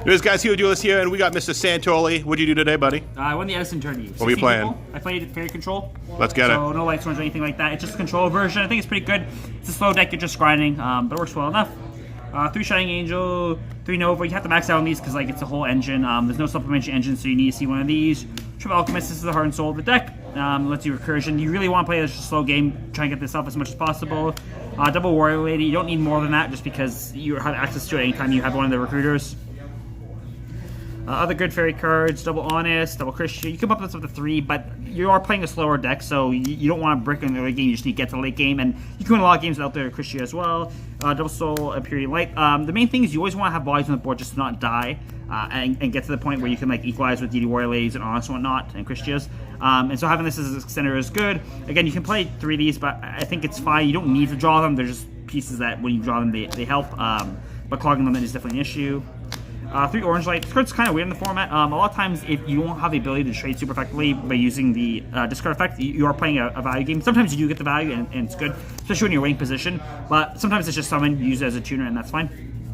There's guys here, Duelist here, and we got Mr. Santoli. What'd you do today, buddy? I won the Edison tourney. What were you playing? People. I played Fairy Control. Let's get it. So no light storms or anything like that. It's just a control version. I think it's pretty good. It's a slow deck. You're just grinding, but it works well enough. 3 Shining Angel, 3 Nova. You have to max out on these because like it's a whole engine. There's no supplementary engine, so you need to see one of these. Triple Alchemist. This is the heart and soul of the deck. Let's do recursion. You really want to play this slow game. Try and get this off as much as possible. Double Warrior Lady. You don't need more than that just because you have access to it anytime you have one of the recruiters. Other good fairy cards, Double Honest, Double Christian. You come up with up to 3, but you are playing a slower deck, so you don't want to brick in the late game. You just need to get to the late game, and you can win a lot of games without the Christian as well. Double Soul, Imperial Light. The main thing is you always want to have bodies on the board just to not die, and get to the point where you can like equalize with DD Warrior Ladies and Honest and whatnot, and Christians. And so having this as a center is good. Again, you can play 3 of these, but I think it's fine. You don't need to draw them. They're just pieces that when you draw them, they help. But clogging them is definitely an issue. 3 Orange Light. This card's kind of weird in the format. A lot of times, if you don't have the ability to trade super effectively by using the discard effect, you are playing a value game. Sometimes you do get the value, and it's good, especially when you're winning position. But sometimes it's just summon, use it as a tuner, and that's fine.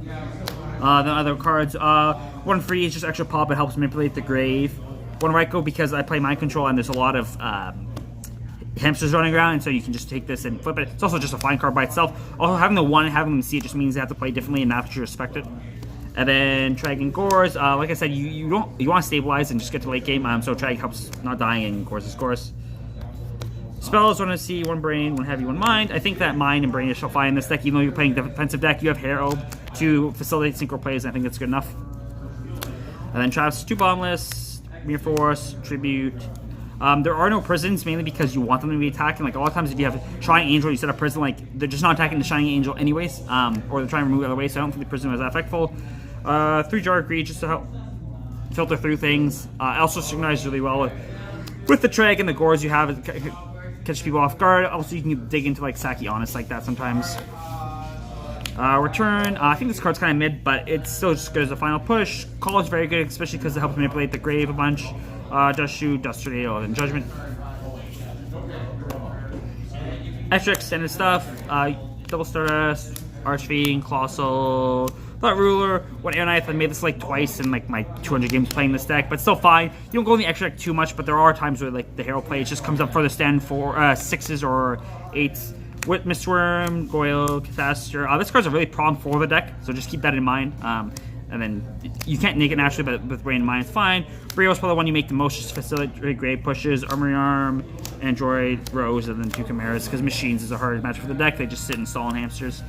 Then other cards. 1 free is just extra pop. It helps manipulate the grave. 1 Ryko because I play Mind Control, and there's a lot of hamsters running around, and so you can just take this and flip it. It's also just a fine card by itself. Also, having the 1 and having them see it just means they have to play differently, and not that you respect it. And then Dragon Gores, like I said, you want to stabilize and just get to late game. So Drag helps not dying, and Gores is Gores. Spells, 1 see, 1 Brain, 1 Heavy, 1 Mind. I think that Mind and Brain is fine in this deck. Even though you're playing defensive deck, you have Herald to facilitate synchro plays, and I think that's good enough. And then Traps, 2 Bottomless, Mere Force, Tribute. There are no prisons, mainly because you want them to be attacking. Like a lot of times if you have Shining Angel, you set a prison, like they're just not attacking the Shining Angel anyways, or they're trying to remove it other way, so I don't think the prison was that effectful. 3 Jar of Greed just to help filter through things. Also synchronizes really well with the Treg and the Gores you have, catch people off guard. Also you can dig into like Saki Honest like that sometimes. Return, I think this card's kind of mid, but it's still just good as a final push. Call is very good, especially because it helps manipulate the grave a bunch. Dust Shoot, Dust Tornado, and Judgment. Extra extended stuff, Double Stardust, Archfiend, Colossal, Thought Ruler, 1 Air Knife. I made this like twice in like my 200 games playing this deck, but still fine. You don't go in the extra deck too much, but there are times where like the hero play, it just comes up further stand for 6s or 8s. With Mistworm, Goyle, Cathaster. This card's a really problem for the deck, so just keep that in mind. And then you can't make it naturally, but with Brain and Mind, it's fine. Brio's probably the one you make the most, just facilitate great pushes. Armory Arm, Android, Rose, and then 2 Chimeras, because Machines is a hard match for the deck. They just sit and stall on hamsters.